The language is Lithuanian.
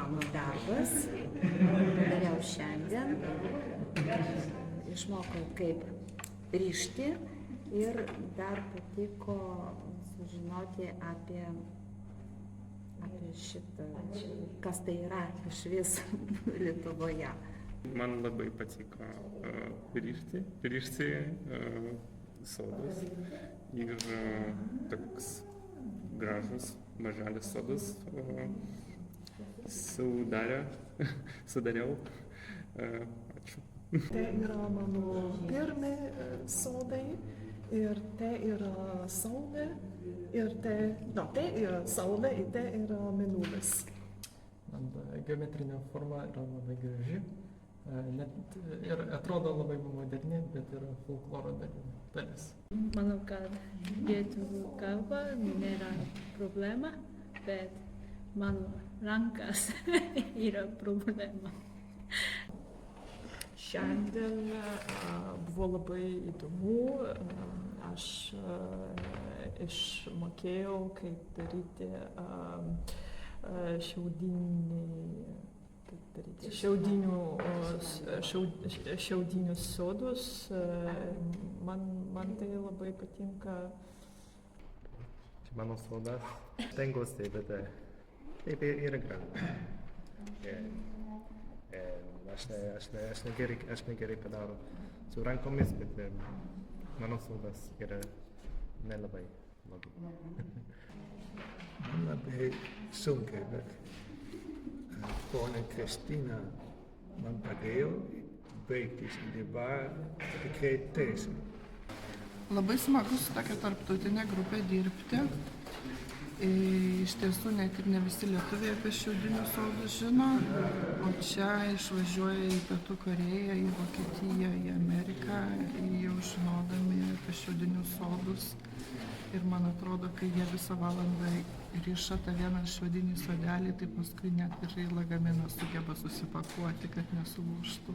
mano darbas, padariau šiandien, išmokau kaip rišti ir dar patiko sužinoti apie šitą, kas tai yra išvis Lietuvoje. Man labai patiko rišti sodus ir toks gražus maželis sodas sudariau. Ačiū. Tai yra mano pirmi sodai ir tai yra saulė ir tai yra saulė ir tai yra mėnulis. Man geometrinė forma yra labai graži. Net ir atrodo labai moderni, bet yra folkloro dalis. Manau, kad lietuvių kalba nėra problema, bet mano rankas yra problema. Šiandien buvo labai įdomu. Aš išmokėjau, kaip daryti šiaudinius sodus. Man tai labai patinka. Mano sodas stengiuosi, bet taip yra gražu. Aš negerai padaro su rankomis, bet mano sodas yra nelabai blogai. Man labai sunkiai, bet ponia Kristina man padėjo baigti darbą tikrai tiesiai. Labai smagu su tokia tarptautinė grupė dirbti. Iš tiesų net ir ne visi lietuviai apie šiaudinius sodus žino, o čia išvažiuoja į Pietų Korėją, į Vokietiją, į Ameriką, jau žinodami apie šiaudinius sodus. Ir man atrodo, kai jie visą valandą riša tą vieną šiaudinį sodelį, tai paskui net ir į lagaminą sugeba susipakuoti, kad nesulūžtų.